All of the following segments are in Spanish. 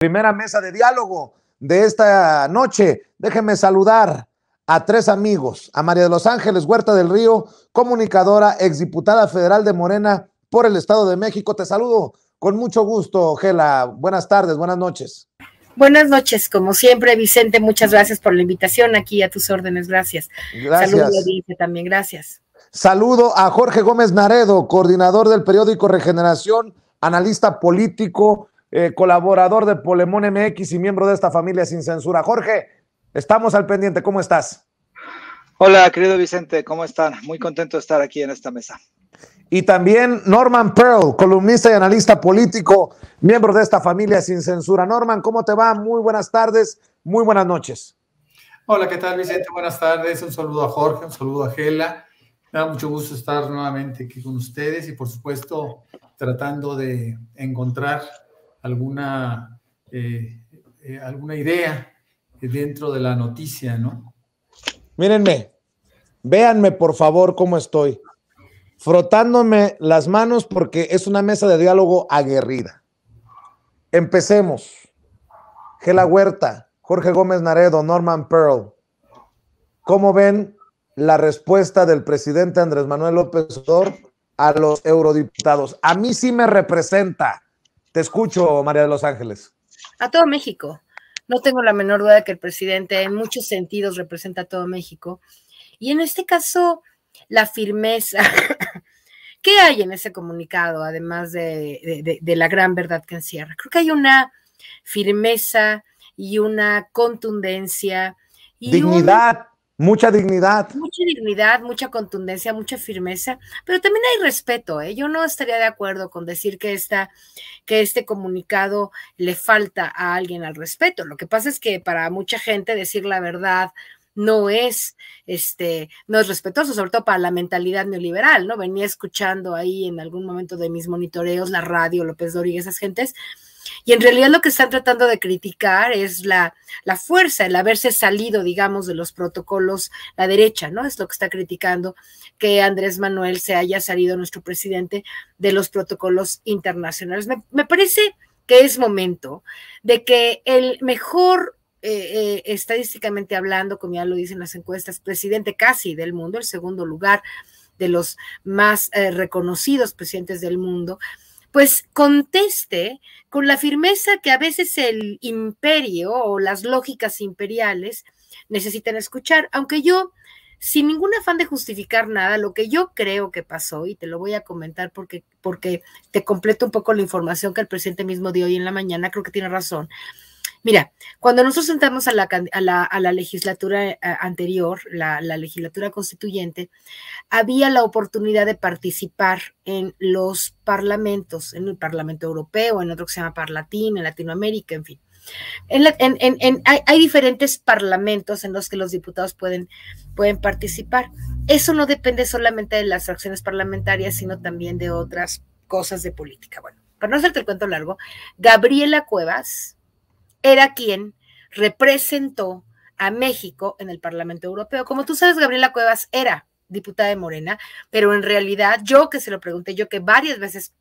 Primera mesa de diálogo de esta noche. Déjenme saludar a tres amigos: a María de los Ángeles Huerta del Río, comunicadora, exdiputada federal de Morena por el Estado de México. Te saludo con mucho gusto, Gela. Buenas tardes, buenas noches. Buenas noches, como siempre, Vicente, muchas gracias por la invitación, aquí a tus órdenes, gracias. Gracias. Saludos a la audiencia también, gracias. Saludo a Jorge Gómez Naredo, coordinador del periódico Regeneración, analista político, colaborador de Polemón MX y miembro de esta familia Sin Censura. Jorge, estamos al pendiente, ¿cómo estás? Hola, querido Vicente, ¿cómo están? Muy contento de estar aquí en esta mesa. Y también Norman Pearl, columnista y analista político, miembro de esta familia Sin Censura. Norman, ¿cómo te va? Muy buenas tardes, muy buenas noches. Hola, ¿qué tal, Vicente? Buenas tardes, un saludo a Jorge, un saludo a Gela. Me da mucho gusto estar nuevamente aquí con ustedes y, por supuesto, tratando de encontrar alguna idea dentro de la noticia, ¿no? Mírenme, véanme por favor cómo estoy, frotándome las manos porque es una mesa de diálogo aguerrida. Empecemos. Gela Huerta, Jorge Gómez Naredo, Norman Pearl, ¿cómo ven la respuesta del presidente Andrés Manuel López Obrador a los eurodiputados? A mí sí me representa. Te escucho, María de los Ángeles. A todo México. No tengo la menor duda de que el presidente en muchos sentidos representa a todo México. Y en este caso, la firmeza. ¿Qué hay en ese comunicado, además de la gran verdad que encierra? Creo que hay una firmeza y una contundencia. Y dignidad. Mucha dignidad. Mucha dignidad, mucha contundencia, mucha firmeza, pero también hay respeto, ¿eh? Yo no estaría de acuerdo con decir que este comunicado le falta a alguien al respeto. Lo que pasa es que para mucha gente decir la verdad no es respetuoso, sobre todo para la mentalidad neoliberal, ¿no? Venía escuchando ahí en algún momento de mis monitoreos la radio, López Dóriga, esas gentes, y en realidad lo que están tratando de criticar es la fuerza, el haberse salido, digamos, de los protocolos, la derecha, ¿no? Es lo que está criticando, que Andrés Manuel se haya salido, nuestro presidente, de los protocolos internacionales. Me parece que es momento de que el mejor, estadísticamente hablando, como ya lo dicen las encuestas, presidente casi del mundo, el segundo lugar de los más reconocidos presidentes del mundo, pues conteste con la firmeza que a veces el imperio o las lógicas imperiales necesitan escuchar, aunque yo, sin ningún afán de justificar nada, lo que yo creo que pasó, y te lo voy a comentar porque te completo un poco la información que el presidente mismo dio hoy en la mañana, creo que tiene razón. Mira, cuando nosotros entramos a la legislatura anterior, la legislatura constituyente, había la oportunidad de participar en los parlamentos, en el Parlamento Europeo, en otro que se llama Parlatín, en Latinoamérica, en fin. Hay diferentes parlamentos en los que los diputados pueden participar. Eso no depende solamente de las fracciones parlamentarias, sino también de otras cosas de política. Bueno, para no hacerte el cuento largo, Gabriela Cuevas era quien representó a México en el Parlamento Europeo. Como tú sabes, Gabriela Cuevas era diputada de Morena, pero en realidad yo que se lo pregunté, yo que varias veces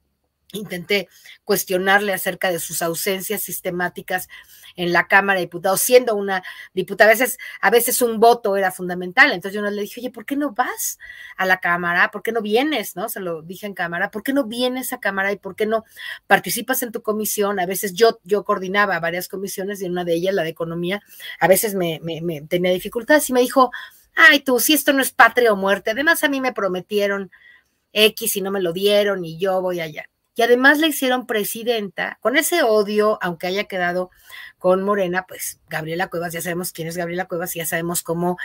intenté cuestionarle acerca de sus ausencias sistemáticas en la Cámara de Diputados, siendo una diputada, a veces un voto era fundamental. Entonces yo le dije, oye, ¿por qué no vas a la Cámara? ¿Por qué no vienes? ¿No? Se lo dije en Cámara, ¿por qué no vienes a Cámara y por qué no participas en tu comisión? A veces yo coordinaba varias comisiones y en una de ellas, la de Economía, a veces me tenía dificultades y me dijo, ay, tú, si esto no es patria o muerte, además a mí me prometieron X y no me lo dieron y yo voy allá. Y además la hicieron presidenta, con ese odio, aunque haya quedado con Morena, pues Gabriela Cuevas, ya sabemos quién es Gabriela Cuevas y ya sabemos cómo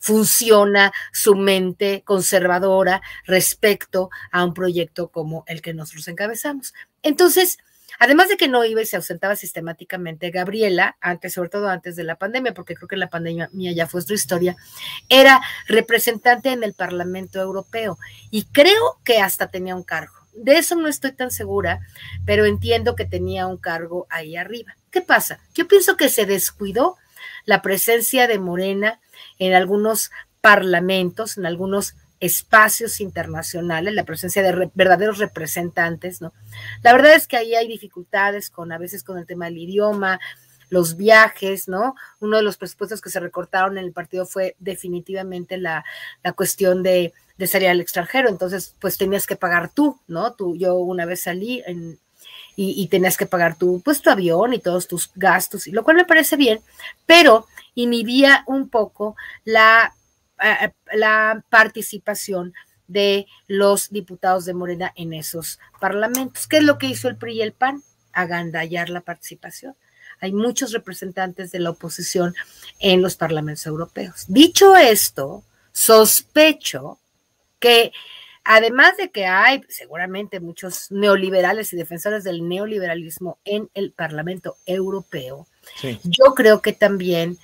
funciona su mente conservadora respecto a un proyecto como el que nosotros encabezamos. Entonces, además de que no iba y se ausentaba sistemáticamente, Gabriela, sobre todo antes de la pandemia, porque creo que la pandemia ya fue otra historia, era representante en el Parlamento Europeo y creo que hasta tenía un cargo. De eso no estoy tan segura, pero entiendo que tenía un cargo ahí arriba. ¿Qué pasa? Yo pienso que se descuidó la presencia de Morena en algunos parlamentos, en algunos espacios internacionales, la presencia de verdaderos representantes, ¿no? La verdad es que ahí hay dificultades a veces con el tema del idioma, los viajes, ¿no? Uno de los presupuestos que se recortaron en el partido fue definitivamente la cuestión de salir al extranjero, entonces pues tenías que pagar tú, ¿no? Yo una vez salí y tenías que pagar pues tu avión y todos tus gastos, y lo cual me parece bien, pero inhibía un poco la participación de los diputados de Morena en esos parlamentos. ¿Qué es lo que hizo el PRI y el PAN? Agandallar la participación. Hay muchos representantes de la oposición en los parlamentos europeos. Dicho esto, sospecho que además de que hay seguramente muchos neoliberales y defensores del neoliberalismo en el Parlamento Europeo, sí, yo creo que también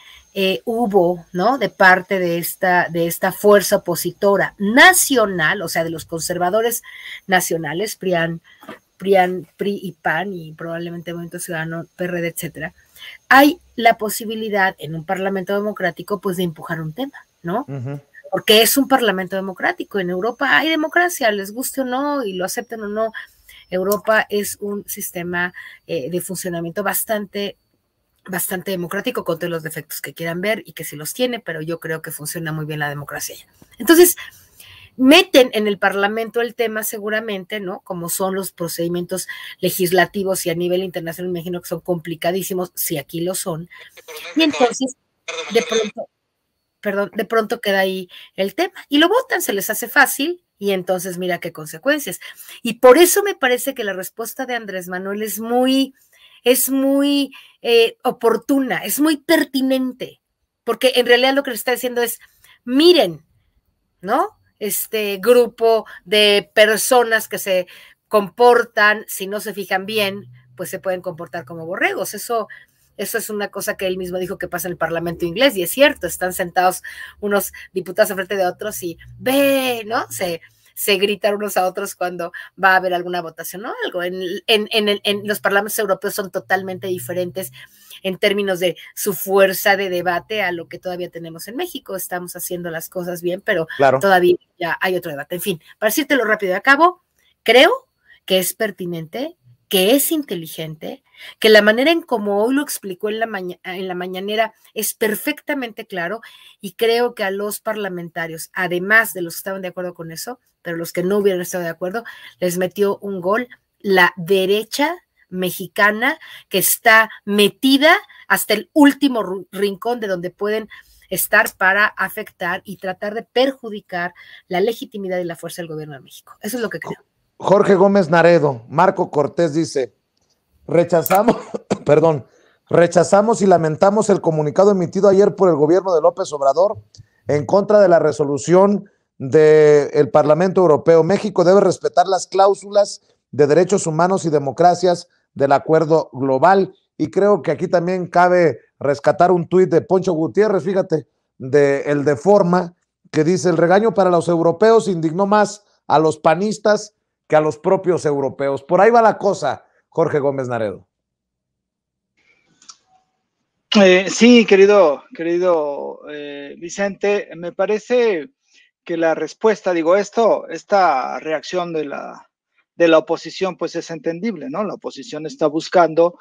hubo, ¿no?, de parte de esta fuerza opositora nacional, o sea, de los conservadores nacionales, PRI y PAN y probablemente Movimiento Ciudadano, PRD, etcétera, hay la posibilidad en un parlamento democrático pues de empujar un tema, ¿no? Porque es un parlamento democrático. En Europa hay democracia, les guste o no y lo acepten o no. Europa es un sistema de funcionamiento bastante democrático, con todos los defectos que quieran ver y que sí los tiene, pero yo creo que funciona muy bien la democracia. Entonces, meten en el Parlamento el tema seguramente, ¿no? Como son los procedimientos legislativos y a nivel internacional me imagino que son complicadísimos, si aquí lo son. Y entonces, de pronto queda ahí el tema y lo votan, se les hace fácil y entonces mira qué consecuencias. Y por eso me parece que la respuesta de Andrés Manuel es muy oportuna, es muy pertinente, porque en realidad lo que le está diciendo es, miren, ¿no? Este grupo de personas que se comportan, si no se fijan bien, pues se pueden comportar como borregos. Eso es una cosa que él mismo dijo que pasa en el Parlamento inglés, y es cierto, están sentados unos diputados enfrente de otros y ve, ¿no? Se gritan unos a otros cuando va a haber alguna votación o algo. En los parlamentos europeos son totalmente diferentes en términos de su fuerza de debate a lo que todavía tenemos en México. Estamos haciendo las cosas bien, pero claro, todavía ya hay otro debate. En fin, para decírtelo rápido de acabo, creo que es pertinente, que es inteligente, que la manera en como hoy lo explicó en la mañanera es perfectamente claro, y creo que a los parlamentarios, además de los que estaban de acuerdo con eso, pero los que no hubieran estado de acuerdo, les metió un gol la derecha mexicana, que está metida hasta el último rincón de donde pueden estar para afectar y tratar de perjudicar la legitimidad y la fuerza del gobierno de México. Eso es lo que creo. Jorge Gómez Naredo, Marco Cortés dice, rechazamos y lamentamos el comunicado emitido ayer por el gobierno de López Obrador en contra de la resolución del Parlamento Europeo. México debe respetar las cláusulas de derechos humanos y democracias del acuerdo global. Y creo que aquí también cabe rescatar un tuit de Poncho Gutiérrez, fíjate, el de Forma, que dice, el regaño para los europeos indignó más a los panistas que a los propios europeos. Por ahí va la cosa, Jorge Gómez Naredo. Sí, querido Vicente, me parece que la respuesta, esta reacción de la oposición, pues es entendible, ¿no? La oposición está buscando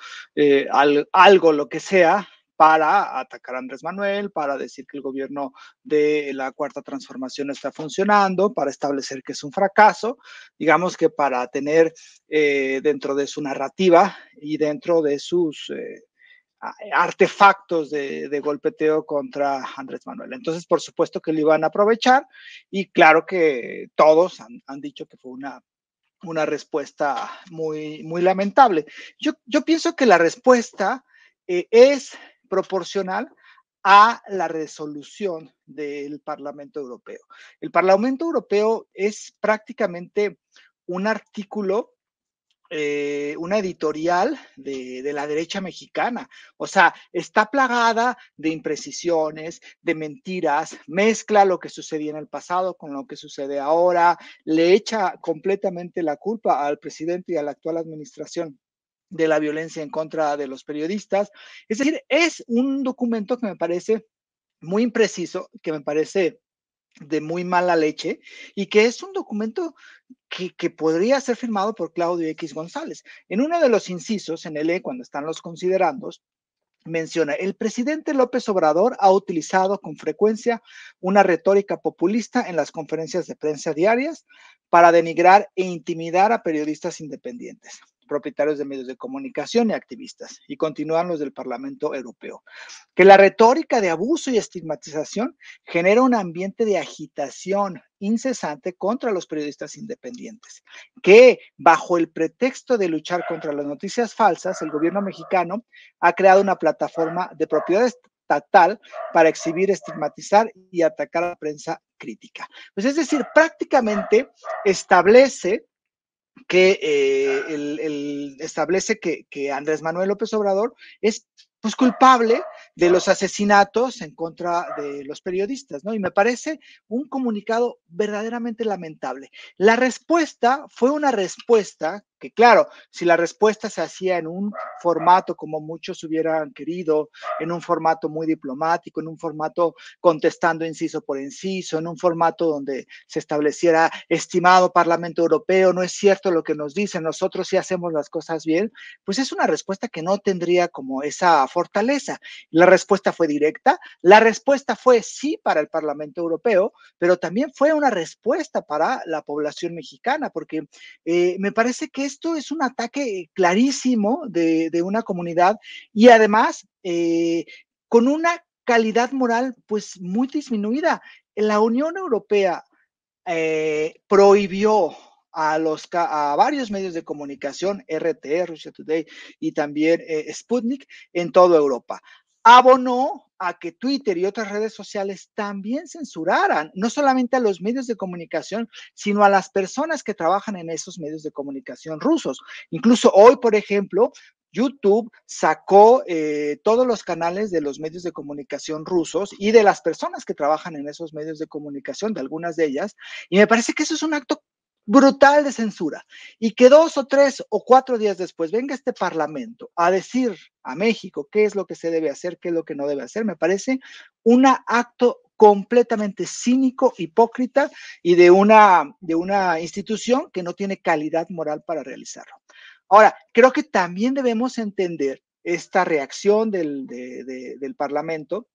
algo, lo que sea, para atacar a Andrés Manuel, para decir que el gobierno de la Cuarta Transformación está funcionando, para establecer que es un fracaso, digamos que para tener dentro de su narrativa y dentro de sus artefactos de golpeteo contra Andrés Manuel. Entonces, por supuesto que lo iban a aprovechar, y claro que todos han dicho que fue una respuesta muy, muy lamentable. Yo pienso que la respuesta es proporcional a la resolución del Parlamento Europeo. El Parlamento Europeo es prácticamente un artículo, una editorial de la derecha mexicana. O sea, está plagada de imprecisiones, de mentiras, mezcla lo que sucedía en el pasado con lo que sucede ahora, le echa completamente la culpa al presidente y a la actual administración de la violencia en contra de los periodistas. Es decir, es un documento que me parece muy impreciso, que me parece de muy mala leche y que es un documento que podría ser firmado por Claudio X González. En uno de los incisos, en el E, cuando están los considerandos, menciona, el presidente López Obrador ha utilizado con frecuencia una retórica populista en las conferencias de prensa diarias para denigrar e intimidar a periodistas independientes, propietarios de medios de comunicación y activistas, y continúan los del Parlamento Europeo. Que la retórica de abuso y estigmatización genera un ambiente de agitación incesante contra los periodistas independientes, que bajo el pretexto de luchar contra las noticias falsas, el gobierno mexicano ha creado una plataforma de propiedad estatal para exhibir, estigmatizar y atacar a la prensa crítica. Pues es decir, prácticamente establece que Andrés Manuel López Obrador es pues culpable de los asesinatos en contra de los periodistas, ¿no? Y me parece un comunicado verdaderamente lamentable. La respuesta fue una respuesta que, claro, si la respuesta se hacía en un formato como muchos hubieran querido, en un formato muy diplomático, en un formato contestando inciso por inciso, en un formato donde se estableciera, estimado Parlamento Europeo, no es cierto lo que nos dicen, nosotros sí hacemos las cosas bien, pues es una respuesta que no tendría como esa fortaleza. La respuesta fue directa, la respuesta fue sí para el Parlamento Europeo, pero también fue una respuesta para la población mexicana, porque me parece que esto es un ataque clarísimo de una comunidad y además con una calidad moral pues muy disminuida. La Unión Europea prohibió a varios medios de comunicación, RT, Russia Today y también Sputnik en toda Europa. Abonó a que Twitter y otras redes sociales también censuraran, no solamente a los medios de comunicación, sino a las personas que trabajan en esos medios de comunicación rusos. Incluso hoy, por ejemplo, YouTube sacó todos los canales de los medios de comunicación rusos y de las personas que trabajan en esos medios de comunicación, de algunas de ellas, y me parece que eso es un acto brutal de censura, y que 2 o 3 o 4 días después venga este Parlamento a decir a México qué es lo que se debe hacer, qué es lo que no debe hacer, me parece un acto completamente cínico, hipócrita y de una institución que no tiene calidad moral para realizarlo. Ahora, creo que también debemos entender esta reacción del Parlamento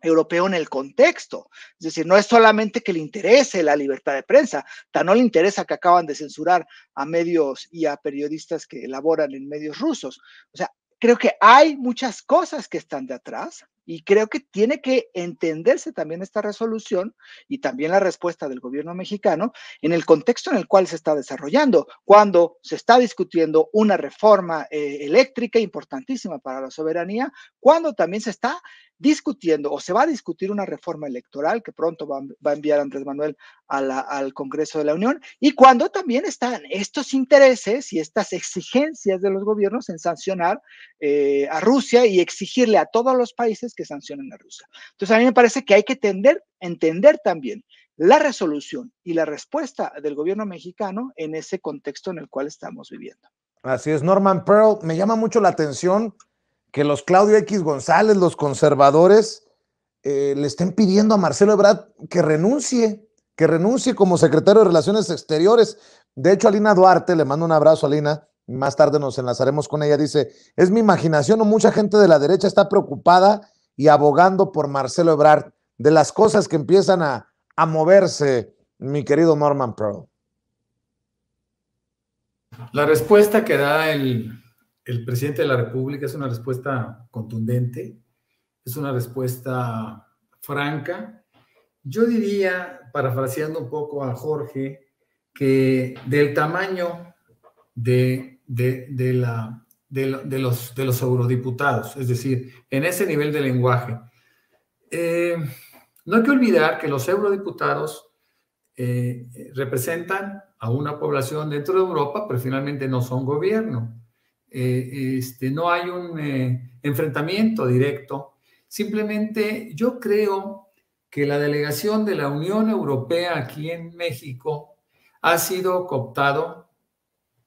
Europeo en el contexto. Es decir, no es solamente que le interese la libertad de prensa, no le interesa que acaban de censurar a medios y a periodistas que elaboran en medios rusos. O sea, creo que hay muchas cosas que están de atrás y creo que tiene que entenderse también esta resolución y también la respuesta del gobierno mexicano en el contexto en el cual se está desarrollando, cuando se está discutiendo una reforma eléctrica importantísima para la soberanía, cuando también se está discutiendo o se va a discutir una reforma electoral que pronto va a enviar Andrés Manuel al Congreso de la Unión, y cuando también están estos intereses y estas exigencias de los gobiernos en sancionar a Rusia y exigirle a todos los países que sancionen a Rusia. Entonces a mí me parece que hay que entender también la resolución y la respuesta del gobierno mexicano en ese contexto en el cual estamos viviendo. Así es, Norman Pearl, me llama mucho la atención que los Claudio X González, los conservadores, le estén pidiendo a Marcelo Ebrard que renuncie como secretario de Relaciones Exteriores. De hecho, Alina Duarte, le mando un abrazo a Alina, más tarde nos enlazaremos con ella, dice, es mi imaginación o mucha gente de la derecha está preocupada y abogando por Marcelo Ebrard, de las cosas que empiezan a moverse, mi querido Norman Pearl. La respuesta que da el presidente de la República es una respuesta contundente, es una respuesta franca. Yo diría, parafraseando un poco a Jorge, que del tamaño de los eurodiputados, es decir, en ese nivel de lenguaje, no hay que olvidar que los eurodiputados representan a una población dentro de Europa, pero finalmente no son gobierno. No hay un enfrentamiento directo. Simplemente yo creo que la delegación de la Unión Europea aquí en México ha sido cooptado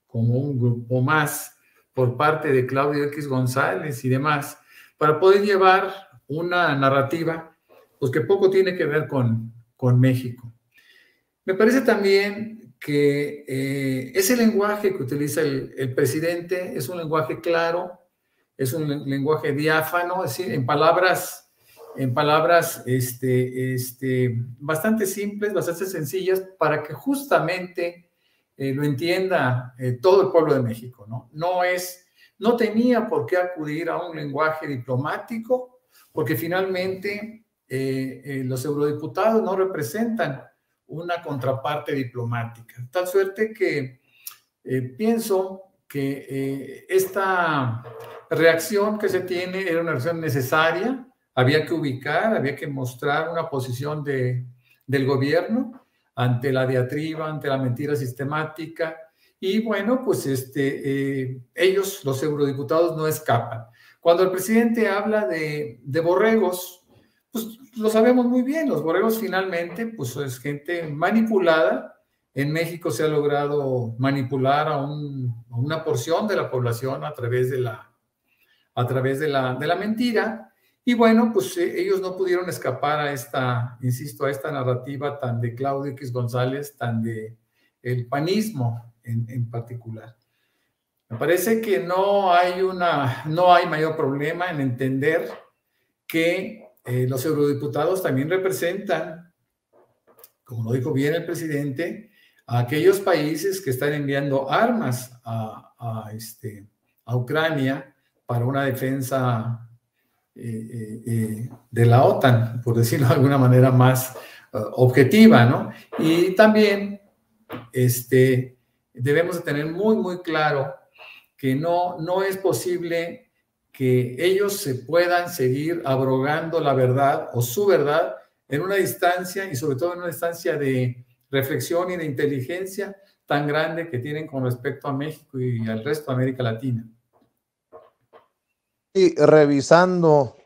como un grupo más por parte de Claudio X González y demás para poder llevar una narrativa pues que poco tiene que ver con con México. Me parece también que ese lenguaje que utiliza el presidente es un lenguaje claro, es un lenguaje diáfano, es decir, en palabras bastante simples, bastante sencillas, para que justamente lo entienda todo el pueblo de México, ¿no? No tenía por qué acudir a un lenguaje diplomático, porque finalmente los eurodiputados no representan una contraparte diplomática. Tal suerte que pienso que esta reacción que se tiene era una reacción necesaria, había que ubicar, había que mostrar una posición del gobierno ante la diatriba, ante la mentira sistemática, y bueno, pues ellos, los eurodiputados, no escapan. Cuando el presidente habla de borregos, pues lo sabemos muy bien, los borregos finalmente pues es gente manipulada. En México se ha logrado manipular a una porción de la población a través de la mentira, y bueno, pues ellos no pudieron escapar a esta narrativa tan de Claudio X González, tan de el panismo en particular. Me parece que no hay mayor problema en entender que los eurodiputados también representan, como lo dijo bien el presidente, a aquellos países que están enviando armas a Ucrania para una defensa de la OTAN, por decirlo de alguna manera más objetiva, ¿no? Y también debemos de tener muy, muy claro que no es posible que ellos se puedan seguir abrogando la verdad o su verdad en una distancia, y sobre todo en una distancia de reflexión y de inteligencia tan grande que tienen con respecto a México y al resto de América Latina. Y revisando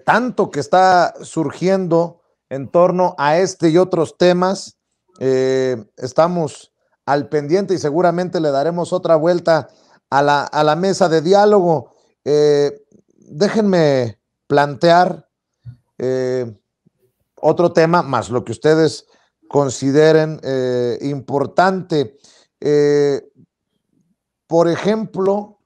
tanto que está surgiendo en torno a este y otros temas, estamos al pendiente y seguramente le daremos otra vuelta a la mesa de diálogo. Déjenme plantear otro tema, más lo que ustedes consideren importante. Por ejemplo,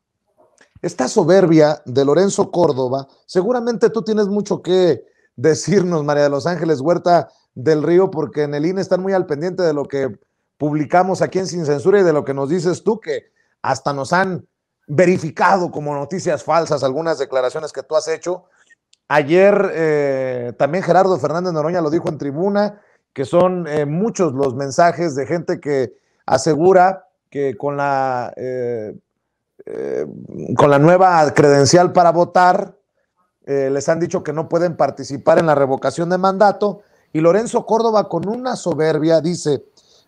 esta soberbia de Lorenzo Córdoba, seguramente tú tienes mucho que decirnos, María de los Ángeles Huerta del Río, porque en el INE están muy al pendiente de lo que publicamos aquí en Sin Censura y de lo que nos dices tú, que hasta nos han verificado como noticias falsas algunas declaraciones que tú has hecho. Ayer también Gerardo Fernández Noroña lo dijo en tribuna, que son muchos los mensajes de gente que asegura que con la nueva credencial para votar les han dicho que no pueden participar en la revocación de mandato, y Lorenzo Córdoba con una soberbia dice: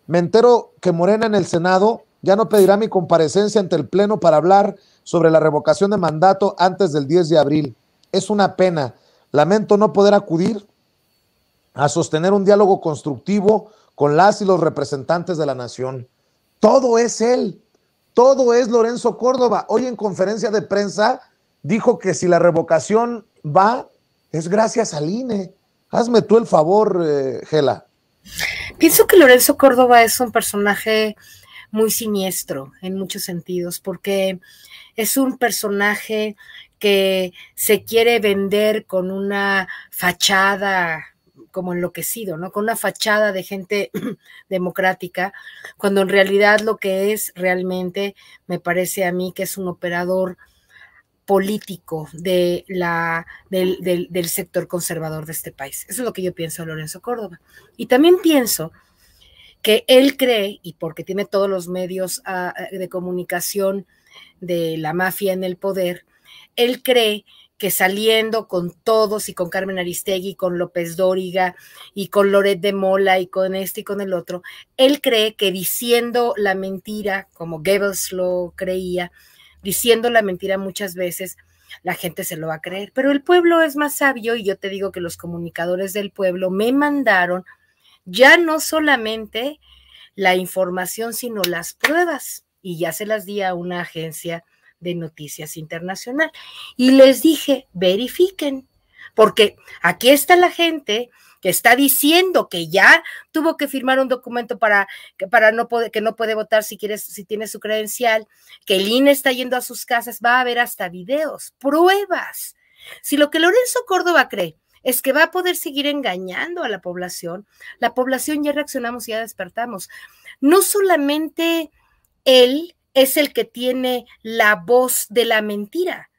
me entero que Morena en el Senado ya no pedirá mi comparecencia ante el Pleno para hablar sobre la revocación de mandato antes del 10 de abril. Es una pena. Lamento no poder acudir a sostener un diálogo constructivo con las y los representantes de la nación. Todo es él. Todo es Lorenzo Córdoba. Hoy en conferencia de prensa dijo que si la revocación va, es gracias al INE. Hazme tú el favor, Gela. Pienso que Lorenzo Córdoba es un personaje muy siniestro en muchos sentidos, porque es un personaje que se quiere vender con una fachada como enloquecido, ¿no? Con una fachada de gente democrática, cuando en realidad lo que es realmente, me parece a mí que es un operador político del sector conservador de este país. Eso es lo que yo pienso de Lorenzo Córdoba. Y también pienso que él cree, y porque tiene todos los medios de comunicación de la mafia en el poder, él cree que saliendo con todos y con Carmen Aristegui, con López Dóriga y con Loret de Mola y con este y con el otro, él cree que diciendo la mentira, como Goebbels lo creía, diciendo la mentira muchas veces, la gente se lo va a creer. Pero el pueblo es más sabio, y yo te digo que los comunicadores del pueblo me mandaron ya no solamente la información, sino las pruebas, y ya se las di a una agencia de noticias internacional, y les dije, verifiquen, porque aquí está la gente que está diciendo que ya tuvo que firmar un documento que no puede votar si tiene su credencial, que el INE está yendo a sus casas, va a haber hasta videos, pruebas. Si lo que Lorenzo Córdoba cree es que va a poder seguir engañando a la población ya reaccionamos y ya despertamos. No solamente él es el que tiene la voz de la mentira.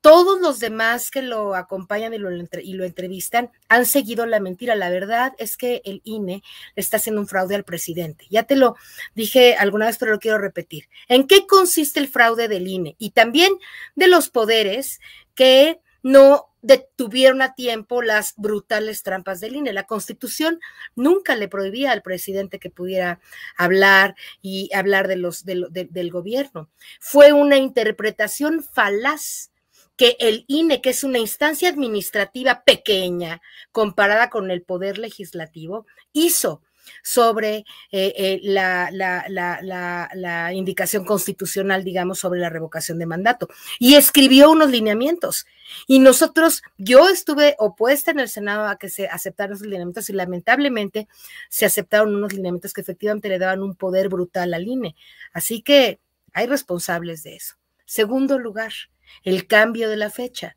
Todos los demás que lo acompañan y lo entrevistan han seguido la mentira. La verdad es que el INE le está haciendo un fraude al presidente. Ya te lo dije alguna vez, pero lo quiero repetir. ¿En qué consiste el fraude del INE? Y también de los poderes que no detuvieron a tiempo las brutales trampas del INE. La Constitución nunca le prohibía al presidente que pudiera hablar y hablar del gobierno. Fue una interpretación falaz que el INE, que es una instancia administrativa pequeña comparada con el poder legislativo, hizo sobre la indicación constitucional, digamos, sobre la revocación de mandato, y escribió unos lineamientos. Y yo estuve opuesta en el Senado a que se aceptaran esos lineamientos y lamentablemente se aceptaron unos lineamientos que efectivamente le daban un poder brutal al INE. Así que hay responsables de eso. Segundo lugar, el cambio de la fecha.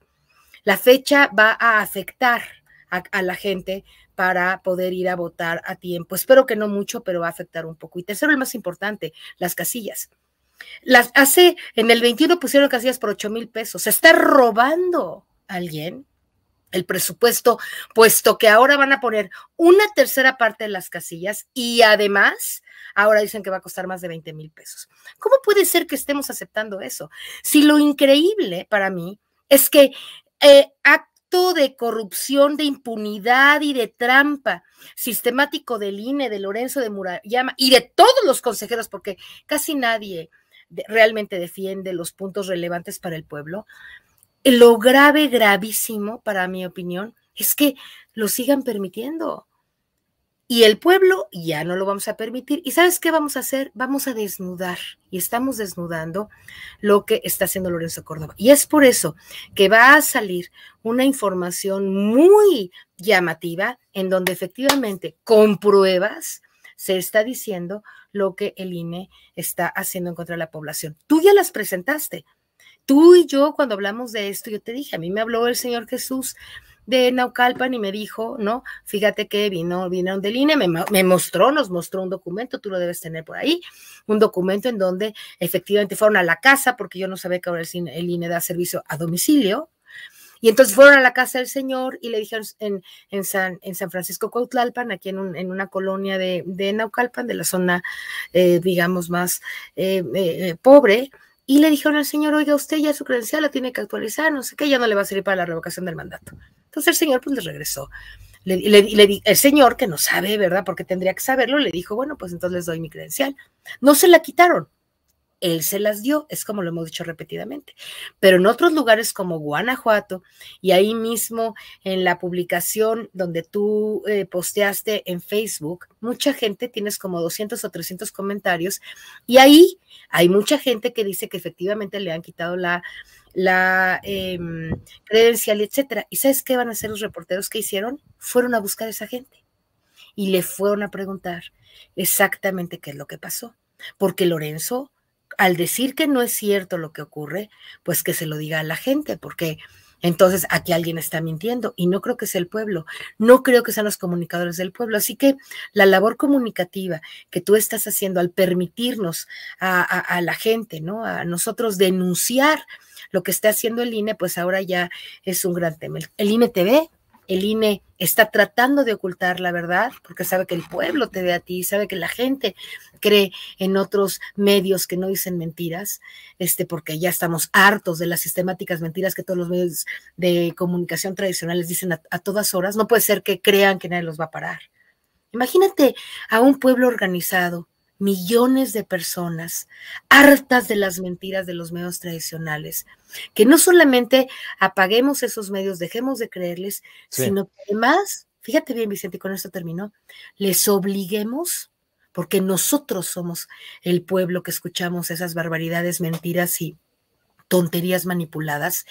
La fecha va a afectar a la gente para poder ir a votar a tiempo. Espero que no mucho, pero va a afectar un poco. Y tercero, el más importante, las casillas. En el 21 pusieron casillas por 8,000 pesos. Se está robando alguien el presupuesto, puesto que ahora van a poner una tercera parte de las casillas y además ahora dicen que va a costar más de 20,000 pesos. ¿Cómo puede ser que estemos aceptando eso? Si lo increíble para mí es que acto de corrupción, de impunidad y de trampa sistemático del INE, de Lorenzo de Murayama y de todos los consejeros, porque casi nadie realmente defiende los puntos relevantes para el pueblo. Lo gravísimo, para mi opinión, es que lo sigan permitiendo. Y el pueblo ya no lo vamos a permitir. ¿Y sabes qué vamos a hacer? Vamos a desnudar, y estamos desnudando lo que está haciendo Lorenzo Córdoba. Y es por eso que va a salir una información muy llamativa en donde efectivamente, con pruebas, se está diciendo lo que el INE está haciendo en contra de la población. Tú ya las presentaste. Tú y yo, cuando hablamos de esto, yo te dije, a mí me habló el Señor Jesús de Naucalpan y me dijo, no, fíjate que vinieron del INE, nos mostró un documento, tú lo debes tener por ahí, un documento en donde efectivamente fueron a la casa, porque yo no sabía que ahora el INE da servicio a domicilio, y entonces fueron a la casa del señor y le dijeron en San Francisco Cuautlalpan, aquí en una colonia de Naucalpan, de la zona, digamos, más pobre, y le dijeron al señor, oiga, usted ya su credencial la tiene que actualizar, no sé qué, ya no le va a servir para la revocación del mandato. Entonces el señor pues le regresó. El señor, que no sabe, ¿verdad? Porque tendría que saberlo, le dijo, bueno, pues entonces les doy mi credencial. No se la quitaron. Él se las dio, es como lo hemos dicho repetidamente. Pero en otros lugares como Guanajuato, y ahí mismo en la publicación donde tú posteaste en Facebook, mucha gente, tienes como 200 o 300 comentarios, y ahí hay mucha gente que dice que efectivamente le han quitado la credencial, etcétera. ¿Y sabes qué van a hacer los reporteros que hicieron? Fueron a buscar a esa gente y le fueron a preguntar exactamente qué es lo que pasó. Porque Lorenzo, al decir que no es cierto lo que ocurre, pues que se lo diga a la gente, porque entonces aquí alguien está mintiendo, y no creo que sea el pueblo, no creo que sean los comunicadores del pueblo. Así que la labor comunicativa que tú estás haciendo al permitirnos a la gente, ¿no? A nosotros denunciar lo que está haciendo el INE, pues ahora ya es un gran tema. El INE te ve, el INE está tratando de ocultar la verdad, porque sabe que el pueblo te ve a ti, sabe que la gente cree en otros medios que no dicen mentiras, porque ya estamos hartos de las sistemáticas mentiras que todos los medios de comunicación tradicionales dicen a todas horas. No puede ser que crean que nadie los va a parar. Imagínate a un pueblo organizado, millones de personas hartas de las mentiras de los medios tradicionales, que no solamente apaguemos esos medios, dejemos de creerles, sí, sino que además, fíjate bien, Vicente, y con esto terminó, les obliguemos, porque nosotros somos el pueblo que escuchamos esas barbaridades, mentiras y tonterías manipuladas,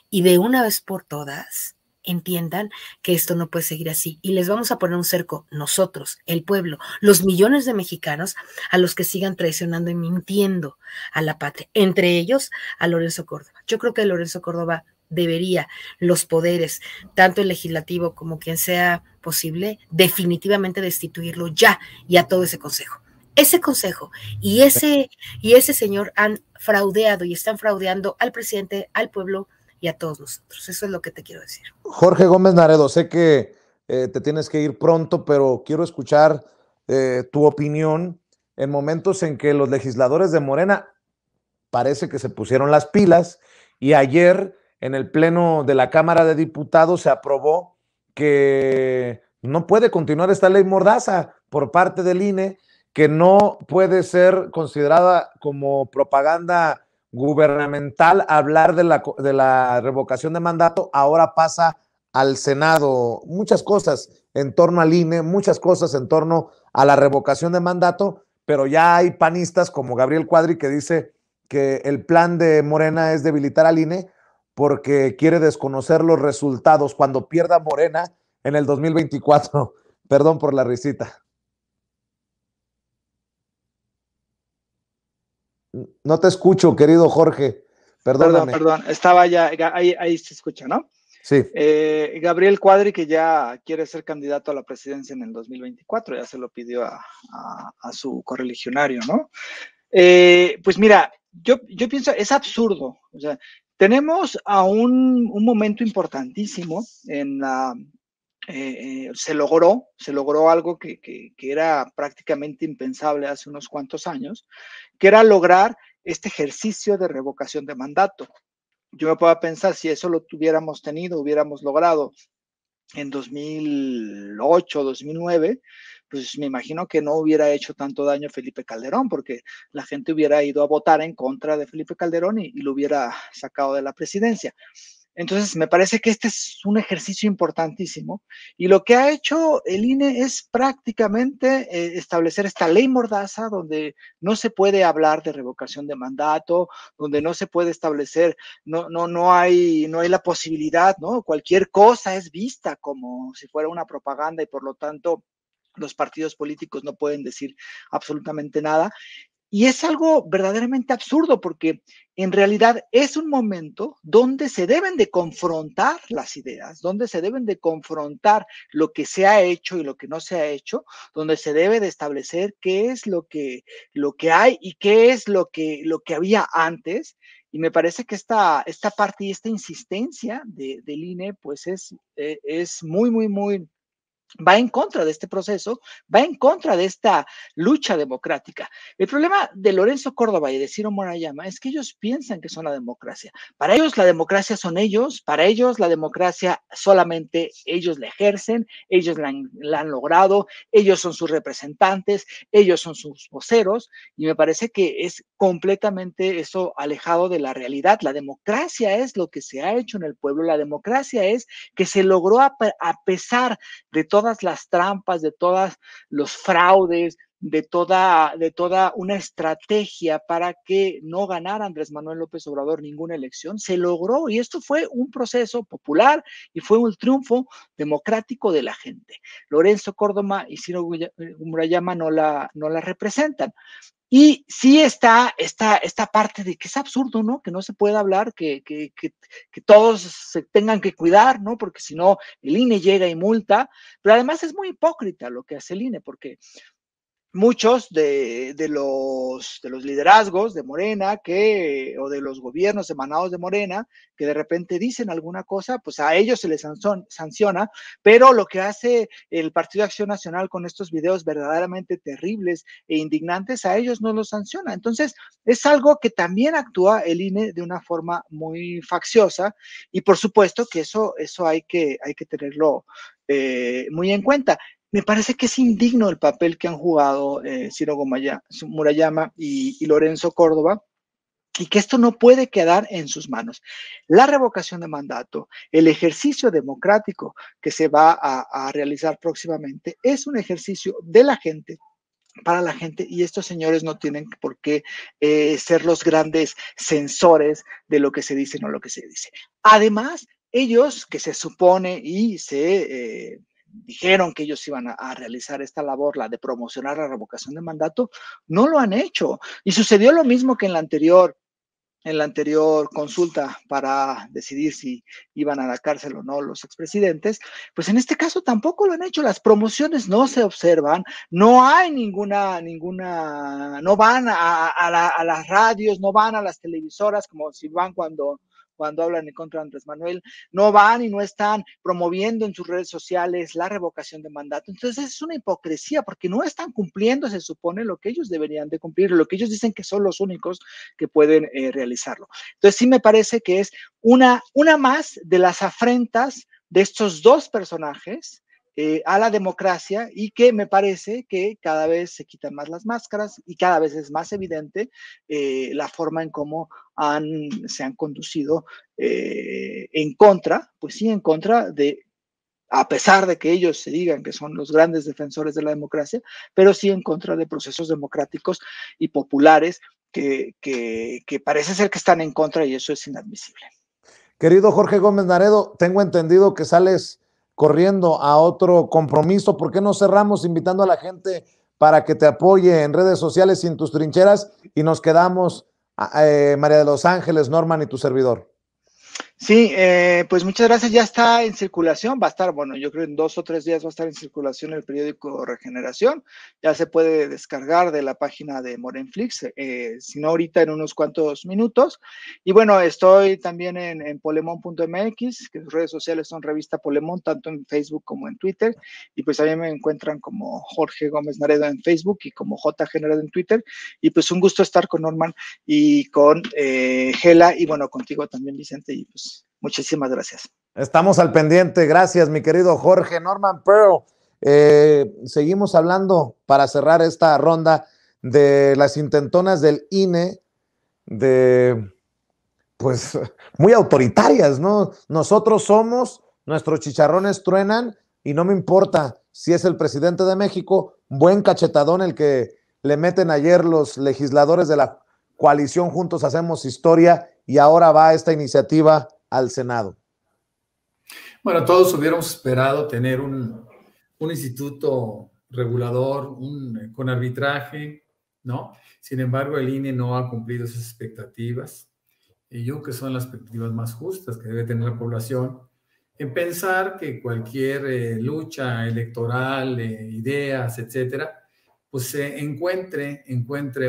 y de una vez por todas entiendan que esto no puede seguir así y les vamos a poner un cerco nosotros, el pueblo, los millones de mexicanos a los que sigan traicionando y mintiendo a la patria, entre ellos a Lorenzo Córdoba. Yo creo que Lorenzo Córdoba debería los poderes, tanto el legislativo como quien sea posible, definitivamente destituirlo ya y a todo ese consejo. Ese consejo y ese señor han fraudeado y están fraudeando al presidente, al pueblo y a todos nosotros. Eso es lo que te quiero decir. Jorge Gómez Naredo, sé que te tienes que ir pronto, pero quiero escuchar tu opinión en momentos en que los legisladores de Morena parece que se pusieron las pilas y ayer en el pleno de la Cámara de Diputados se aprobó que no puede continuar esta ley mordaza por parte del INE, que no puede ser considerada como propaganda gubernamental hablar de la revocación de mandato. Ahora pasa al Senado. Muchas cosas en torno al INE, muchas cosas en torno a la revocación de mandato, pero ya hay panistas como Gabriel Cuadri que dice que el plan de Morena es debilitar al INE porque quiere desconocer los resultados cuando pierda Morena en el 2024. Perdón por la risita. No te escucho, querido Jorge. Perdóname. Perdón, estaba ya, ahí se escucha, ¿no? Sí. Gabriel Cuadri, que ya quiere ser candidato a la presidencia en el 2024, ya se lo pidió a su correligionario, ¿no? Pues mira, yo pienso, es absurdo, o sea, tenemos a un momento importantísimo en la, se logró algo que era prácticamente impensable hace unos cuantos años, que era lograr este ejercicio de revocación de mandato. Yo me puedo pensar, si eso lo hubiéramos tenido, hubiéramos logrado en 2008, 2009, pues me imagino que no hubiera hecho tanto daño Felipe Calderón, porque la gente hubiera ido a votar en contra de Felipe Calderón y lo hubiera sacado de la presidencia. Entonces, me parece que este es un ejercicio importantísimo y lo que ha hecho el INE es prácticamente establecer esta ley mordaza donde no se puede hablar de revocación de mandato, donde no se puede establecer, no hay la posibilidad, ¿no? Cualquier cosa es vista como si fuera una propaganda y por lo tanto los partidos políticos no pueden decir absolutamente nada. Y es algo verdaderamente absurdo porque en realidad es un momento donde se deben de confrontar las ideas, donde se deben de confrontar lo que se ha hecho y lo que no se ha hecho, donde se debe de establecer qué es lo que hay y qué es lo que había antes. Y me parece que esta parte y esta insistencia del INE pues es muy va en contra de este proceso, va en contra de esta lucha democrática. El problema de Lorenzo Córdoba y de Ciro Murayama es que ellos piensan que son la democracia. Para ellos la democracia son ellos, para ellos la democracia solamente ellos la ejercen, ellos la han logrado, ellos son sus representantes, ellos son sus voceros, y me parece que es completamente eso alejado de la realidad. La democracia es lo que se ha hecho en el pueblo, la democracia es que se logró a pesar de todas las trampas, de todos los fraudes, de toda una estrategia para que no ganara Andrés Manuel López Obrador ninguna elección, se logró y esto fue un proceso popular y fue un triunfo democrático de la gente. Lorenzo Córdoba y Ciro Murayama no la representan. Y sí está esta parte de que es absurdo, ¿no? Que no se pueda hablar, que todos se tengan que cuidar, ¿no? Porque si no, el INE llega y multa. Pero además es muy hipócrita lo que hace el INE, porque muchos de los liderazgos de Morena o de los gobiernos emanados de Morena que de repente dicen alguna cosa, pues a ellos se les sanciona, pero lo que hace el Partido de Acción Nacional con estos videos verdaderamente terribles e indignantes, a ellos no los sanciona. Entonces, es algo que también actúa el INE de una forma muy facciosa y por supuesto que eso hay que tenerlo muy en cuenta. Me parece que es indigno el papel que han jugado Ciro Murayama y Lorenzo Córdoba, y que esto no puede quedar en sus manos. La revocación de mandato, el ejercicio democrático que se va a realizar próximamente, es un ejercicio de la gente, para la gente, y estos señores no tienen por qué ser los grandes censores de lo que se dice o no lo que se dice. Además, ellos, que se supone y se dijeron que ellos iban a realizar esta labor, la de promocionar la revocación de mandato, no lo han hecho. Y sucedió lo mismo que en la anterior consulta para decidir si iban a la cárcel o no los expresidentes, pues en este caso tampoco lo han hecho. Las promociones no se observan, no hay ninguna, no van a las radios, no van a las televisoras como si van cuando hablan en contra de Andrés Manuel, no van y no están promoviendo en sus redes sociales la revocación de mandato. Entonces es una hipocresía porque no están cumpliendo, se supone, lo que ellos deberían de cumplir, lo que ellos dicen que son los únicos que pueden realizarlo. Entonces sí me parece que es una más de las afrentas de estos dos personajes a la democracia, y que me parece que cada vez se quitan más las máscaras y cada vez es más evidente la forma en cómo se han conducido en contra, pues sí, en contra de, a pesar de que ellos se digan que son los grandes defensores de la democracia, pero sí en contra de procesos democráticos y populares que parece ser que están en contra, y eso es inadmisible. Querido Jorge Gómez Naredo, tengo entendido que sales corriendo a otro compromiso. ¿Por qué no cerramos invitando a la gente para que te apoye en redes sociales y en tus trincheras? Y nos quedamos, María de los Ángeles, Norman y tu servidor. Sí, pues muchas gracias. Ya está en circulación, va a estar, bueno, yo creo en 2 o 3 días va a estar en circulación el periódico Regeneración. Ya se puede descargar de la página de Morenflix, si no ahorita en unos cuantos minutos. Y bueno, estoy también en polemon.mx, que sus redes sociales son Revista Polemon, tanto en Facebook como en Twitter. Y pues también me encuentran como Jorge Gómez Naredo en Facebook y como JG Naredo en Twitter. Y pues un gusto estar con Norman y con Gela, y bueno, contigo también, Vicente, y pues muchísimas gracias. Estamos al pendiente. Gracias, mi querido Jorge. Norman Pearl, seguimos hablando para cerrar esta ronda de las intentonas del INE, pues muy autoritarias, ¿no? Nosotros somos, nuestros chicharrones truenan y no me importa si es el presidente de México, buen cachetadón el que le meten ayer los legisladores de la coalición Juntos Hacemos Historia, y ahora va esta iniciativa al Senado. Bueno, todos hubiéramos esperado tener un instituto regulador con arbitraje, ¿no? Sin embargo, el INE no ha cumplido esas expectativas. Y yo creo que son las expectativas más justas que debe tener la población, en pensar que cualquier lucha electoral, ideas, etcétera, pues se encuentre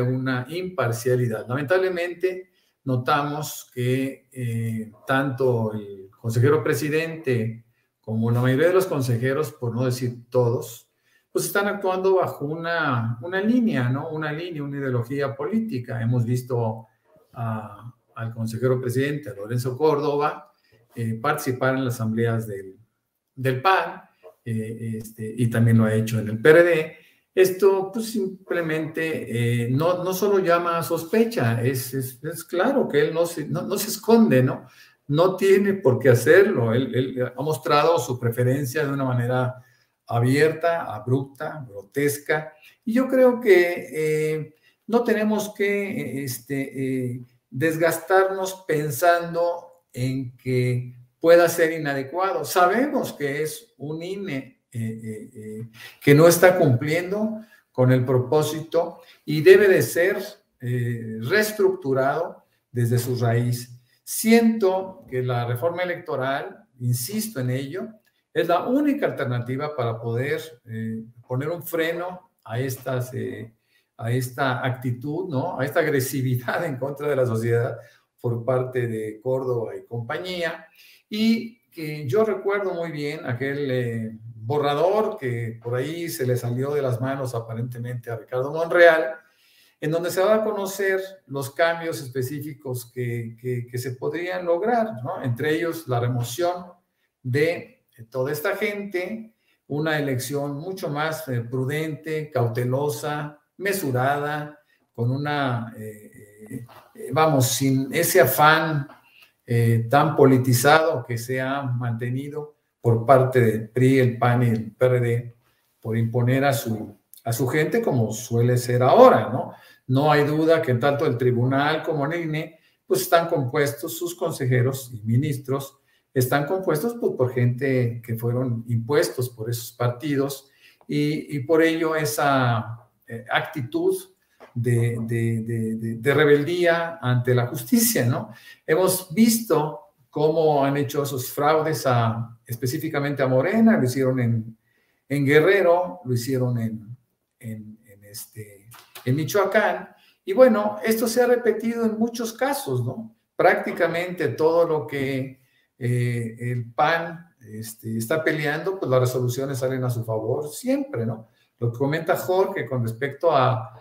una imparcialidad. Lamentablemente, notamos que tanto el consejero presidente como la mayoría de los consejeros, por no decir todos, pues están actuando bajo una línea, ¿no? Una ideología política. Hemos visto al consejero presidente, a Lorenzo Córdoba, participar en las asambleas del PAN, y también lo ha hecho en el PRD. Esto pues simplemente no solo llama a sospecha, es claro que él no se esconde, ¿no? No tiene por qué hacerlo. Él ha mostrado su preferencia de una manera abierta, abrupta, grotesca, y yo creo que no tenemos que desgastarnos pensando en que pueda ser inadecuado. Sabemos que es un INE que no está cumpliendo con el propósito y debe de ser reestructurado desde su raíz. Siento que la reforma electoral, insisto en ello, es la única alternativa para poder poner un freno a esta actitud, ¿no? A esta agresividad en contra de la sociedad por parte de Córdoba y compañía. Y que yo recuerdo muy bien aquel borrador que por ahí se le salió de las manos aparentemente a Ricardo Monreal, en donde se va a conocer los cambios específicos que se podrían lograr, ¿no? Entre ellos la remoción de toda esta gente, una elección mucho más prudente, cautelosa, mesurada, con una, sin ese afán tan politizado que se ha mantenido por parte del PRI, el PAN y el PRD, por imponer a su gente como suele ser ahora, ¿no? No hay duda que tanto el tribunal como el INE pues están compuestos sus consejeros y ministros están compuestos pues, por gente que fueron impuestos por esos partidos y por ello esa actitud de rebeldía ante la justicia, ¿no? Hemos visto cómo han hecho esos fraudes específicamente a Morena, lo hicieron en Guerrero, lo hicieron en Michoacán, y bueno, esto se ha repetido en muchos casos, ¿no? Prácticamente todo lo que el PAN está peleando, pues las resoluciones salen a su favor siempre, ¿no? Lo que comenta Jorge con respecto a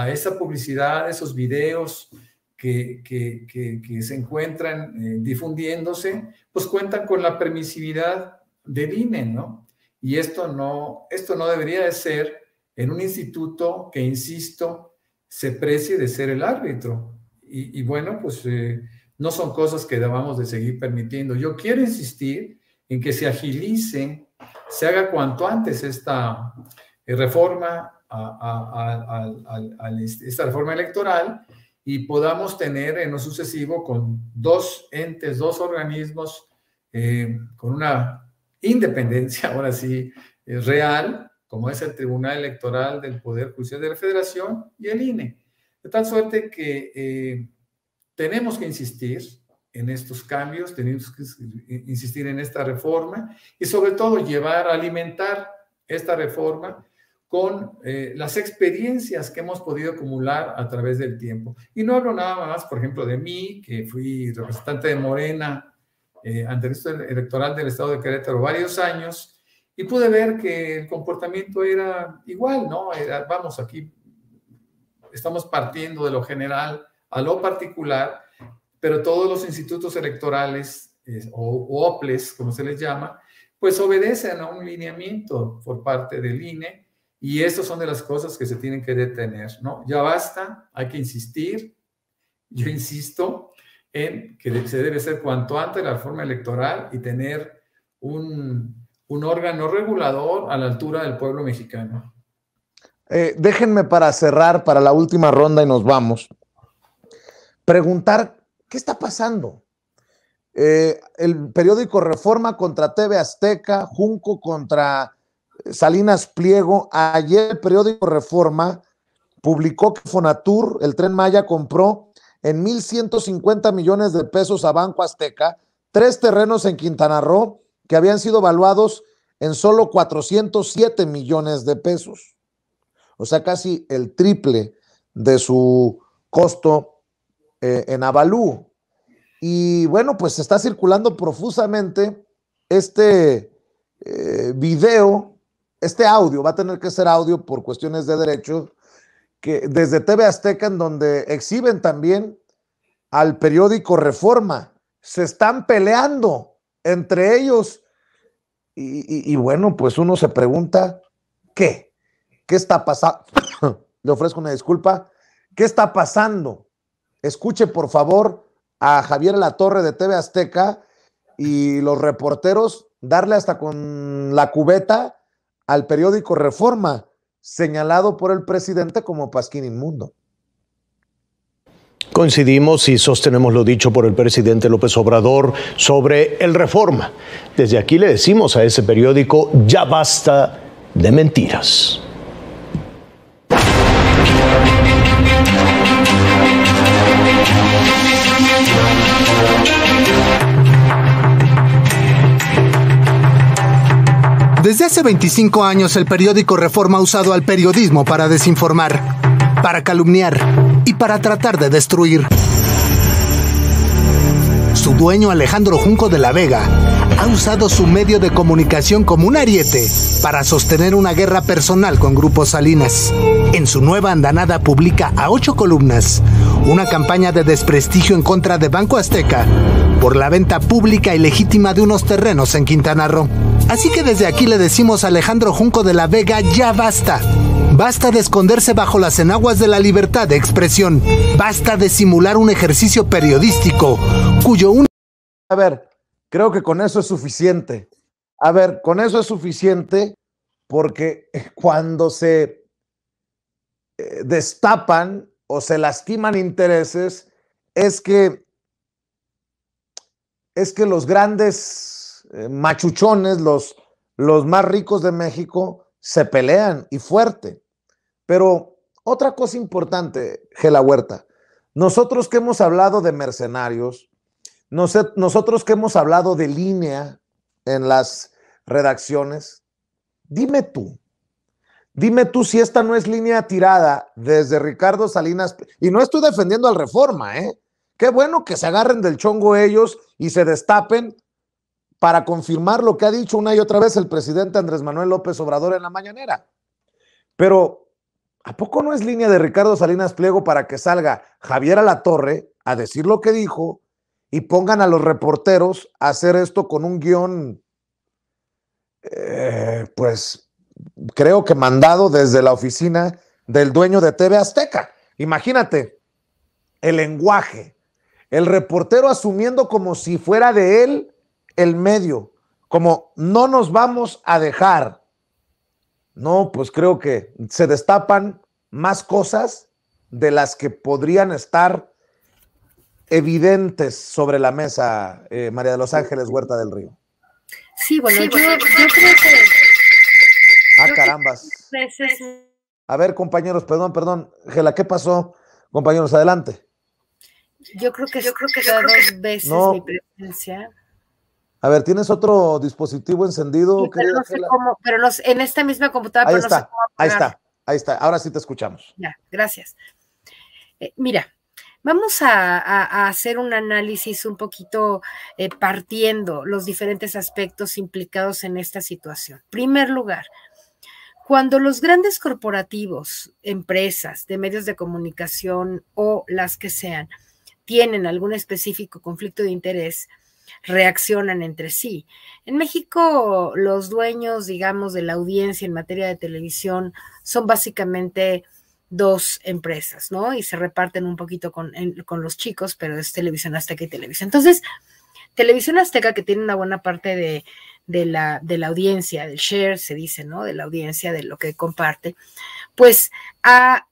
esa publicidad, esos videos que se encuentran difundiéndose, pues cuentan con la permisividad del INE, ¿no? Y esto no debería de ser en un instituto que, insisto, se precie de ser el árbitro. Y bueno, pues no son cosas que debamos de seguir permitiendo. Yo quiero insistir en que se agilice, se haga cuanto antes esta reforma esta reforma electoral y podamos tener en lo sucesivo con dos entes, dos organismos con una independencia, ahora sí, real, como es el Tribunal Electoral del Poder Judicial de la Federación y el INE. De tal suerte que tenemos que insistir en estos cambios, tenemos que insistir en esta reforma y sobre todo alimentar esta reforma con las experiencias que hemos podido acumular a través del tiempo. Y no hablo nada más, por ejemplo, de mí, que fui representante de Morena ante el Instituto Electoral del Estado de Querétaro varios años, y pude ver que el comportamiento era igual, ¿no? Vamos, aquí estamos partiendo de lo general a lo particular, pero todos los institutos electorales, o OPLES, como se les llama, pues obedecen a un lineamiento por parte del INE, y estas son de las cosas que se tienen que detener, ¿no? Ya basta, hay que insistir. Yo insisto en que se debe hacer cuanto antes la reforma electoral y tener un órgano regulador a la altura del pueblo mexicano. Déjenme para cerrar, para la última ronda y nos vamos, preguntar, ¿qué está pasando? El periódico Reforma contra TV Azteca, Junco contra Salinas Pliego. Ayer el periódico Reforma publicó que Fonatur, el Tren Maya, compró en 1,150 millones de pesos a Banco Azteca 3 terrenos en Quintana Roo que habían sido evaluados en solo 407 millones de pesos. O sea, casi el triple de su costo en avalúo. Y bueno, pues se está circulando profusamente este video, este audio, va a tener que ser audio por cuestiones de derecho, que desde TV Azteca, en donde exhiben también al periódico Reforma. Se están peleando entre ellos y bueno, pues uno se pregunta, ¿qué está pasando? Le ofrezco una disculpa. ¿Qué está pasando? Escuche, por favor, a Javier Latorre de TV Azteca y los reporteros darle hasta con la cubeta al periódico Reforma, señalado por el presidente como pasquín inmundo. Coincidimos y sostenemos lo dicho por el presidente López Obrador sobre el Reforma. Desde aquí le decimos a ese periódico, ya basta de mentiras. Desde hace 25 años el periódico Reforma ha usado al periodismo para desinformar, para calumniar y para tratar de destruir. Su dueño, Alejandro Junco de la Vega, ha usado su medio de comunicación como un ariete para sostener una guerra personal con Grupo Salinas. En su nueva andanada publica a 8 columnas una campaña de desprestigio en contra de Banco Azteca por la venta pública y legítima de unos terrenos en Quintana Roo. Así que desde aquí le decimos a Alejandro Junco de la Vega, ya basta. Basta de esconderse bajo las enaguas de la libertad de expresión. Basta de simular un ejercicio periodístico cuyo A ver, creo que con eso es suficiente. A ver, con eso es suficiente porque cuando se destapan o se lastiman intereses, es que es que los grandes machuchones, los más ricos de México, se pelean y fuerte. Pero otra cosa importante, Gela Huerta, nosotros que hemos hablado de mercenarios, nosotros que hemos hablado de línea en las redacciones, dime tú si esta no es línea tirada desde Ricardo Salinas, y no estoy defendiendo al Reforma, ¿eh? Qué bueno que se agarren del chongo ellos y se destapen para confirmar lo que ha dicho una y otra vez el presidente Andrés Manuel López Obrador en la mañanera. Pero, ¿a poco no es línea de Ricardo Salinas Pliego para que salga Javier Alatorre a decir lo que dijo y pongan a los reporteros a hacer esto con un guión, pues, creo que mandado desde la oficina del dueño de TV Azteca? Imagínate el lenguaje, el reportero asumiendo como si fuera de él el medio, como no nos vamos a dejar. No, pues creo que se destapan más cosas de las que podrían estar evidentes sobre la mesa, María de los Ángeles Huerta del Río. Sí, bueno, yo creo que... Carambas. A ver, compañeros, perdón, Gela, ¿qué pasó? Compañeros, adelante. Yo creo que cada 2 veces no. Mi presencia. A ver, ¿tienes otro dispositivo encendido? Sí, pero no sé cómo, pero no, en esta misma computadora, ahí pero está, no sé cómo apagar. Ahí está, ahora sí te escuchamos. Ya, gracias. Mira, vamos a hacer un análisis un poquito partiendo los diferentes aspectos implicados en esta situación. En primer lugar, cuando los grandes corporativos, empresas de medios de comunicación o las que sean, tienen algún específico conflicto de interés, reaccionan entre sí. En México, los dueños, digamos, de la audiencia en materia de televisión son básicamente 2 empresas, ¿no? Y se reparten un poquito con los chicos, pero es Televisión Azteca y Televisa. Entonces, Televisión Azteca, que tiene una buena parte de la audiencia, del share, se dice, ¿no? De la audiencia, de lo que comparte, pues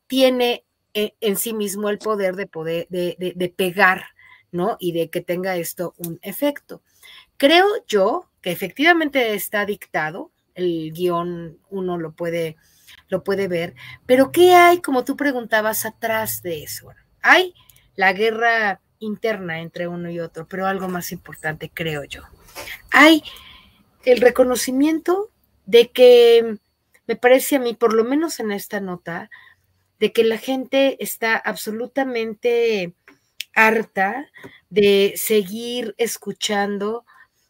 tiene en sí mismo el poder de pegar, ¿no? Y de que tenga esto un efecto. Creo yo que efectivamente está dictado, el guión uno lo puede ver, pero ¿qué hay, como tú preguntabas, atrás de eso? Bueno, hay la guerra interna entre uno y otro, pero algo más importante, creo yo. Hay el reconocimiento de que, me parece a mí, por lo menos en esta nota, de que la gente está absolutamente harta de seguir escuchando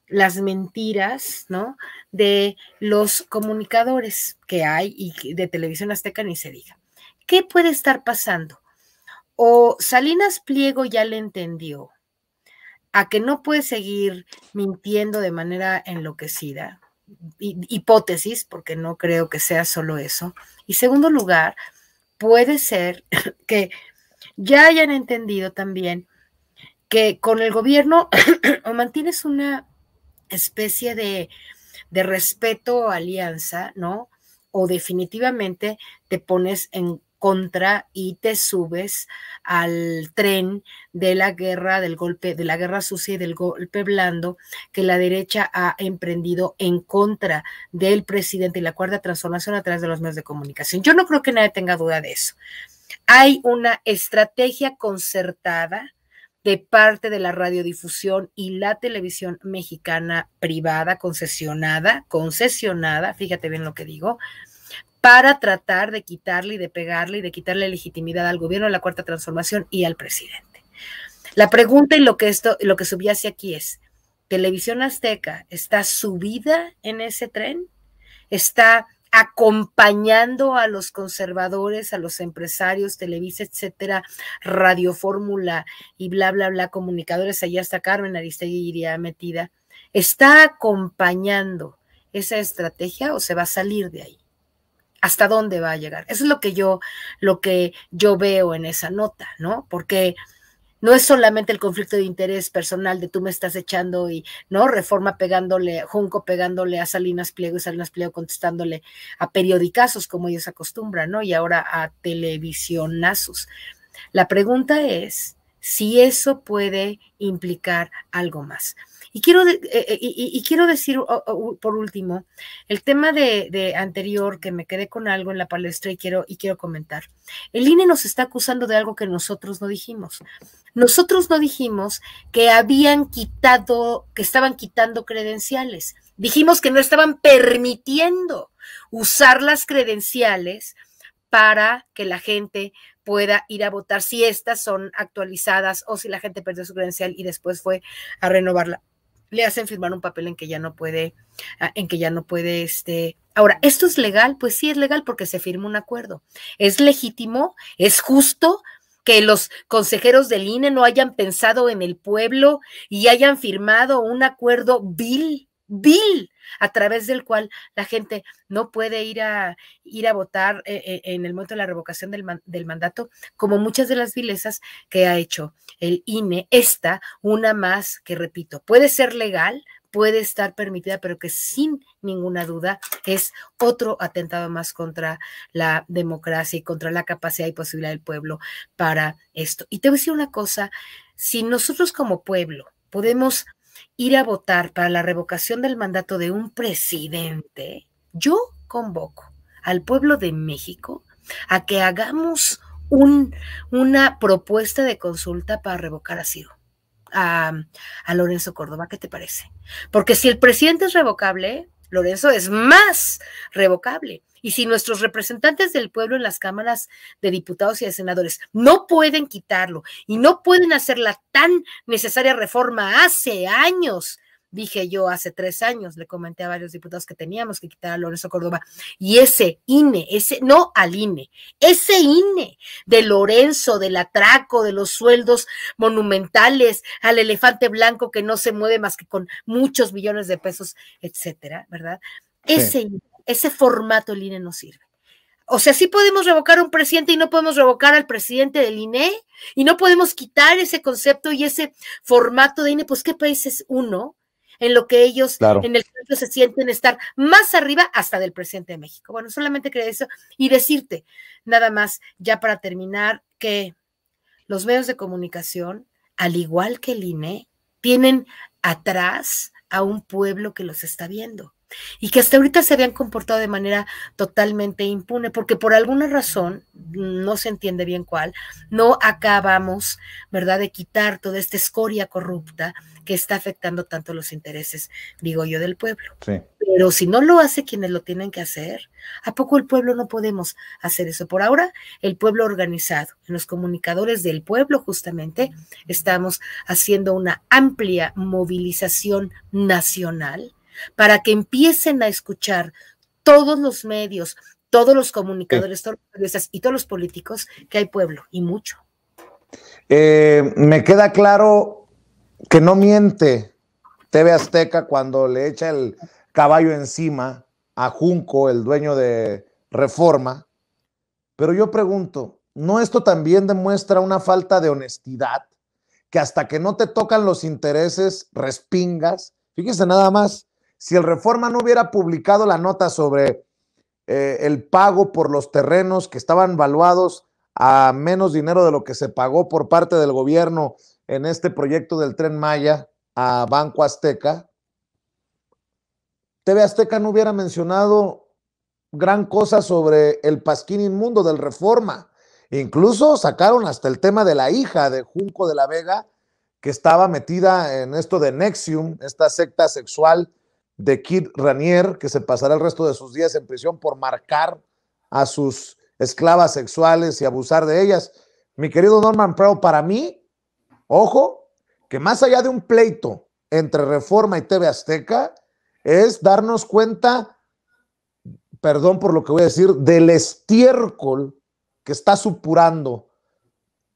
las mentiras, ¿no? De los comunicadores que hay y de Televisión Azteca ni se diga. ¿Qué puede estar pasando? O Salinas Pliego ya le entendió a que no puede seguir mintiendo de manera enloquecida, hipótesis, porque no creo que sea solo eso. Y segundo lugar, puede ser que ya hayan entendido también que con el gobierno o mantienes una especie de respeto o alianza, ¿no? O definitivamente te pones en contra y te subes al tren de la guerra, del golpe, de la guerra sucia y del golpe blando que la derecha ha emprendido en contra del presidente y la cuarta transformación a través de los medios de comunicación. Yo no creo que nadie tenga duda de eso. Hay una estrategia concertada de parte de la radiodifusión y la televisión mexicana privada, concesionada, fíjate bien lo que digo, para tratar de quitarle y de pegarle y de quitarle legitimidad al gobierno de la Cuarta Transformación y al presidente. La pregunta y lo que subyace aquí es, ¿Televisión Azteca está subida en ese tren? ¿Está acompañando a los conservadores, a los empresarios, Televisa, etcétera, Radio Fórmula y bla, bla, bla, comunicadores, allá está Carmen Aristegui iría metida? ¿Está acompañando esa estrategia o se va a salir de ahí? ¿Hasta dónde va a llegar? Eso es lo que yo veo en esa nota, ¿no? Porque no es solamente el conflicto de interés personal de tú me estás echando y, ¿no? Reforma pegándole, Junco pegándole a Salinas Pliego y Salinas Pliego contestándole a periodicazos como ellos acostumbran, ¿no? Y ahora a televisionazos. La pregunta es si eso puede implicar algo más. Y quiero decir, por último, el tema de anterior, que me quedé con algo en la palestra y quiero comentar. El INE nos está acusando de algo que nosotros no dijimos. Nosotros no dijimos que estaban quitando credenciales. Dijimos que no estaban permitiendo usar las credenciales para que la gente pueda ir a votar si estas son actualizadas o si la gente perdió su credencial y después fue a renovarla. Le hacen firmar un papel en que ya no puede, Ahora, ¿esto es legal? Pues sí es legal porque se firma un acuerdo. ¿Es legítimo? ¿Es justo que los consejeros del INE no hayan pensado en el pueblo y hayan firmado un acuerdo vil, a través del cual la gente no puede ir a votar en el momento de la revocación del mandato, como muchas de las vilezas que ha hecho el INE? Una más que, repito, puede ser legal, puede estar permitida, pero que sin ninguna duda es otro atentado más contra la democracia y contra la capacidad y posibilidad del pueblo para esto. Y te voy a decir una cosa, si nosotros como pueblo podemos ir a votar para la revocación del mandato de un presidente, yo convoco al pueblo de México a que hagamos una propuesta de consulta para revocar a Lorenzo Córdoba. ¿Qué te parece? Porque si el presidente es revocable, Lorenzo es más revocable. Y si nuestros representantes del pueblo en las cámaras de diputados y de senadores no pueden quitarlo y no pueden hacer la tan necesaria reforma hace años, dije yo hace 3 años, le comenté a varios diputados que teníamos que quitar a Lorenzo Córdoba, y ese INE, no al INE, ese INE de Lorenzo, del atraco, de los sueldos monumentales, al elefante blanco que no se mueve más que con muchos millones de pesos, etcétera, ¿verdad? Sí. Ese formato el INE no sirve. O sea, sí podemos revocar a un presidente y no podemos revocar al presidente del INE, y no podemos quitar ese concepto y ese formato de INE. Pues, ¿qué país es uno en lo que ellos, en el que se sienten estar más arriba hasta del presidente de México? Bueno, solamente quería eso y decirte, nada más, ya para terminar, que los medios de comunicación, al igual que el INE, tienen atrás a un pueblo que los está viendo y que hasta ahorita se habían comportado de manera totalmente impune, porque por alguna razón, no se entiende bien cuál, no acabamos, ¿verdad?, de quitar toda esta escoria corrupta que está afectando tanto los intereses, digo yo, del pueblo. Sí. Pero si no lo hace quienes lo tienen que hacer, ¿a poco el pueblo no podemos hacer eso? Por ahora, el pueblo organizado, en los comunicadores del pueblo justamente, estamos haciendo una amplia movilización nacional para que empiecen a escuchar todos los medios, todos los comunicadores, todos los periodistas y todos los políticos, que hay pueblo, y mucho. Me queda claro que no miente TV Azteca cuando le echa el caballo encima a Junco, el dueño de Reforma, pero yo pregunto, ¿no esto también demuestra una falta de honestidad? Que hasta que no te tocan los intereses, respingas. Fíjese nada más, si el Reforma no hubiera publicado la nota sobre el pago por los terrenos que estaban valuados a menos dinero de lo que se pagó por parte del gobierno en este proyecto del Tren Maya a Banco Azteca, TV Azteca no hubiera mencionado gran cosa sobre el pasquín inmundo del Reforma. Incluso sacaron hasta el tema de la hija de Junco de la Vega, que estaba metida en esto de NXIVM, esta secta sexual de Kid Raniere, que se pasará el resto de sus días en prisión por marcar a sus esclavas sexuales y abusar de ellas. Mi querido Norman Pearl, para mí, ojo, que más allá de un pleito entre Reforma y TV Azteca, es darnos cuenta, perdón por lo que voy a decir, del estiércol que está supurando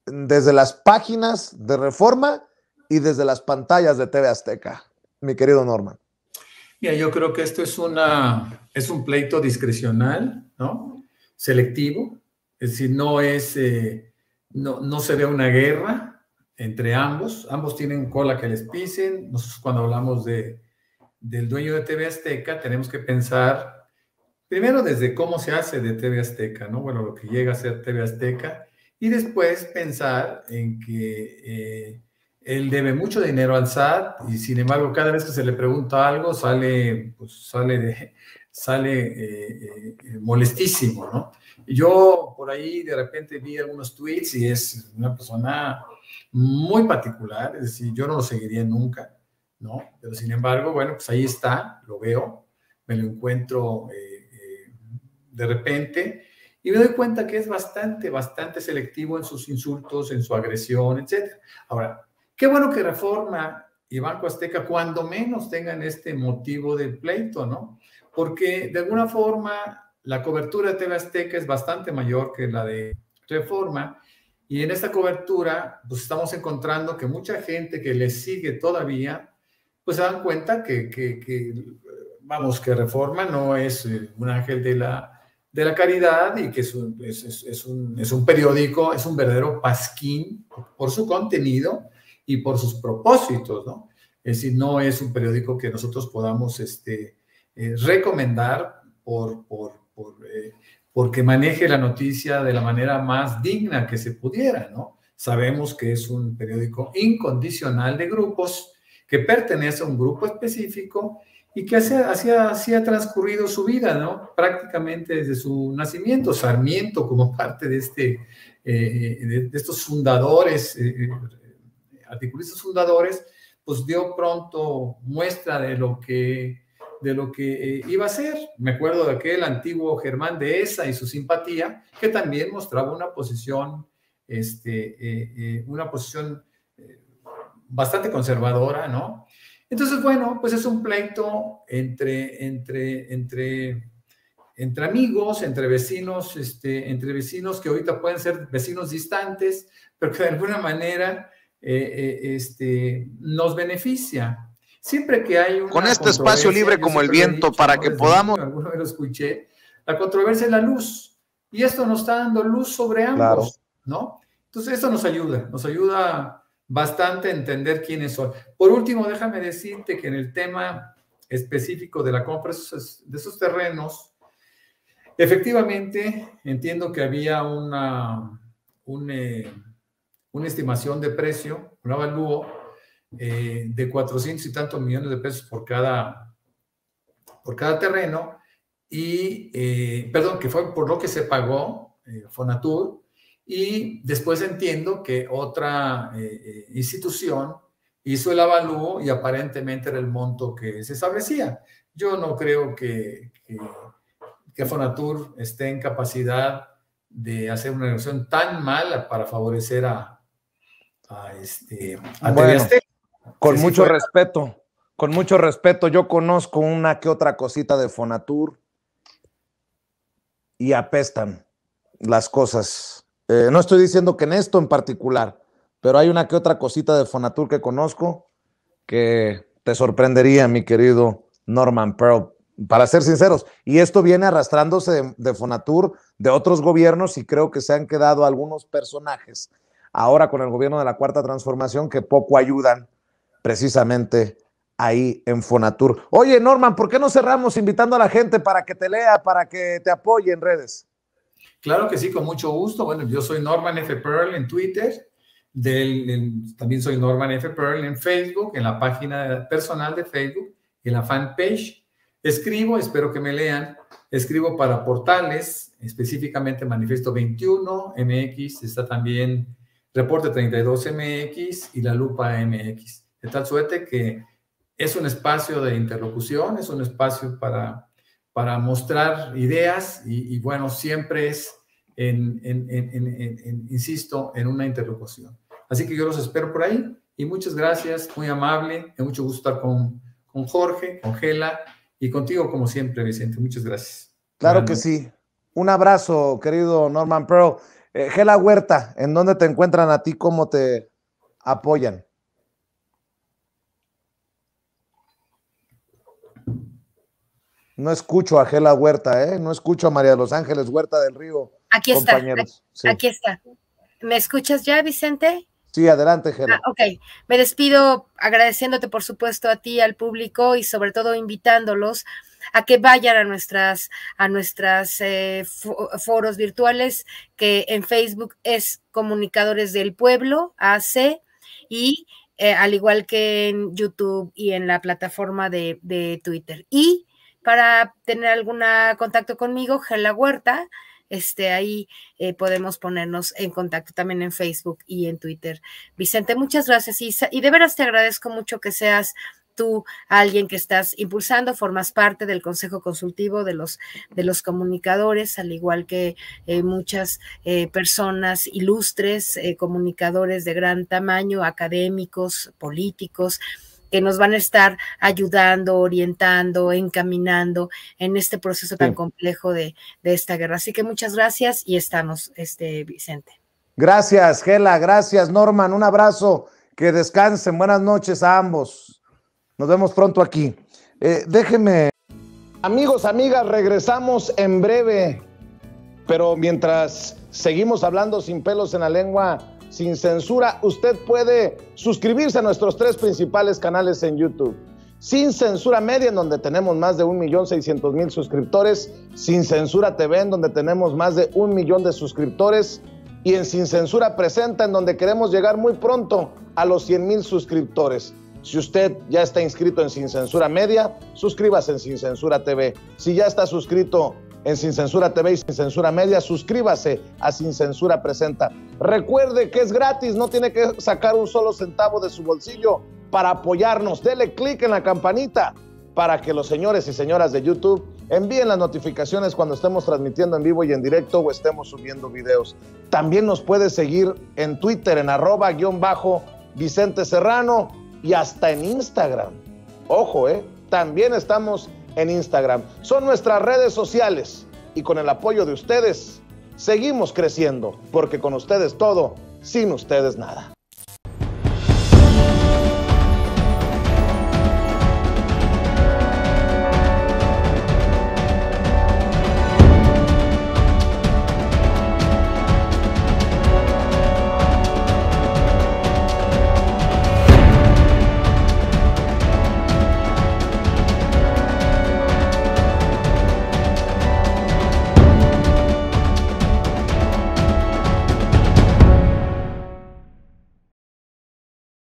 desde las páginas de Reforma y desde las pantallas de TV Azteca, mi querido Norman. Mira, yo creo que esto es un pleito discrecional, ¿no? Selectivo, es decir, no se ve una guerra entre ambos tienen cola que les pisen. Nosotros cuando hablamos del dueño de TV Azteca tenemos que pensar primero desde cómo se hace de TV Azteca, ¿no? Bueno, lo que llega a ser TV Azteca, y después pensar en que él debe mucho dinero al SAT y sin embargo cada vez que se le pregunta algo sale molestísimo, ¿no? Yo por ahí de repente vi algunos tweets y es una persona muy particular, es decir, yo no lo seguiría nunca, ¿no? Pero sin embargo, bueno, pues ahí está, lo veo, me lo encuentro de repente y me doy cuenta que es bastante selectivo en sus insultos, en su agresión, etc. Ahora, qué bueno que Reforma y Banco Azteca cuando menos tengan este motivo de pleito, ¿no? Porque de alguna forma la cobertura de TV Azteca es bastante mayor que la de Reforma y en esta cobertura pues estamos encontrando que mucha gente que les sigue todavía pues se dan cuenta vamos, que Reforma no es un ángel de la caridad y que es un periódico, es un verdadero pasquín por su contenido y por sus propósitos, ¿no? Es decir, no es un periódico que nosotros podamos recomendar porque maneje la noticia de la manera más digna que se pudiera, ¿no? Sabemos que es un periódico incondicional de grupos, que pertenece a un grupo específico y que así ha transcurrido su vida, ¿no? Prácticamente desde su nacimiento. Sarmiento, como parte de estos fundadores, articulistas fundadores, pues dio pronto muestra de lo que iba a ser. Me acuerdo de aquel antiguo Germán Dehesa y su simpatía, que también mostraba una posición bastante conservadora, ¿no? Entonces, bueno, pues es un pleito entre amigos, entre vecinos que ahorita pueden ser vecinos distantes, pero que de alguna manera nos beneficia. Siempre que hay una con este espacio libre como el viento para que podamos... Alguno lo escuché, la controversia es la luz, y esto nos está dando luz sobre ambos, claro, ¿no? Entonces, esto nos ayuda bastante a entender quiénes son. Por último, déjame decirte que en el tema específico de la compra de esos terrenos, efectivamente, entiendo que había una estimación de precio, un avalúo de 400 y tantos millones de pesos por cada terreno, perdón, que fue por lo que se pagó Fonatur, y después entiendo que otra institución hizo el avalúo y aparentemente era el monto que se establecía. Yo no creo que Fonatur esté en capacidad de hacer una negociación tan mala para favorecer a TV Azteca. Con mucho respeto, yo conozco una que otra cosita de Fonatur y apestan las cosas. No estoy diciendo que en esto en particular, pero hay una que otra cosita de Fonatur que conozco que te sorprendería, mi querido Norman Pearl, para ser sinceros. Y esto viene arrastrándose de Fonatur, de otros gobiernos, y creo que se han quedado algunos personajes ahora con el gobierno de la Cuarta Transformación que poco ayudan precisamente ahí en Fonatur. Oye, Norman, ¿por qué no cerramos invitando a la gente para que te lea, para que te apoye en redes? Claro que sí, con mucho gusto. Bueno, yo soy Norman F. Pearl en Twitter, también soy Norman F. Pearl en Facebook, en la página personal de Facebook, en la fanpage. Escribo, espero que me lean, escribo para portales, específicamente Manifiesto 21 MX, está también Reporte 32 MX y La Lupa MX. De tal suerte que es un espacio de interlocución, es un espacio para mostrar ideas y bueno, siempre es, insisto, en una interlocución. Así que yo los espero por ahí y muchas gracias, muy amable, me mucho gusto estar con Jorge, con Gela y contigo como siempre, Vicente. Muchas gracias. Claro que sí. Un abrazo, querido Norman Pearl. Gela Huerta, ¿en dónde te encuentran a ti? ¿Cómo te apoyan? No escucho a Gela Huerta, ¿eh? No escucho a María de los Ángeles Huerta del Río. Aquí está, aquí está. ¿Me escuchas ya, Vicente? Sí, adelante, Gela. Ok, me despido agradeciéndote, por supuesto, a ti, al público y sobre todo invitándolos a que vayan a nuestras foros virtuales, que en Facebook es Comunicadores del Pueblo, AC, y al igual que en YouTube y en la plataforma de Twitter. Y para tener algún contacto conmigo, Gela Huerta, ahí podemos ponernos en contacto también en Facebook y en Twitter. Vicente, muchas gracias y de veras te agradezco mucho que seas tú alguien que estás impulsando, formas parte del Consejo Consultivo de los comunicadores, al igual que muchas personas ilustres, comunicadores de gran tamaño, académicos, políticos, que nos van a estar ayudando, orientando, encaminando en este proceso tan complejo de esta guerra. Así que muchas gracias y estamos, Vicente. Gracias, Gela, gracias, Norman, un abrazo, que descansen, buenas noches a ambos. Nos vemos pronto aquí. Déjenme. Amigos, amigas, regresamos en breve, pero mientras seguimos hablando sin pelos en la lengua, sin censura, usted puede suscribirse a nuestros 3 principales canales en YouTube. Sin Censura Media, en donde tenemos más de 1.600.000 suscriptores, Sin Censura TV, en donde tenemos más de 1 millón de suscriptores, y en Sin Censura Presenta, en donde queremos llegar muy pronto a los 100,000 suscriptores. Si usted ya está inscrito en Sin Censura Media, suscríbase en Sin Censura TV. Si ya está suscrito en Sin Censura TV y Sin Censura Media, suscríbase a Sin Censura Presenta. Recuerde que es gratis, no tiene que sacar un solo centavo de su bolsillo para apoyarnos. Dele clic en la campanita para que los señores y señoras de YouTube envíen las notificaciones cuando estemos transmitiendo en vivo y en directo o estemos subiendo videos. También nos puede seguir en Twitter en @_Vicente Serrano y hasta en Instagram. Ojo, también estamos en Instagram. Son nuestras redes sociales y con el apoyo de ustedes seguimos creciendo, porque con ustedes todo, sin ustedes nada.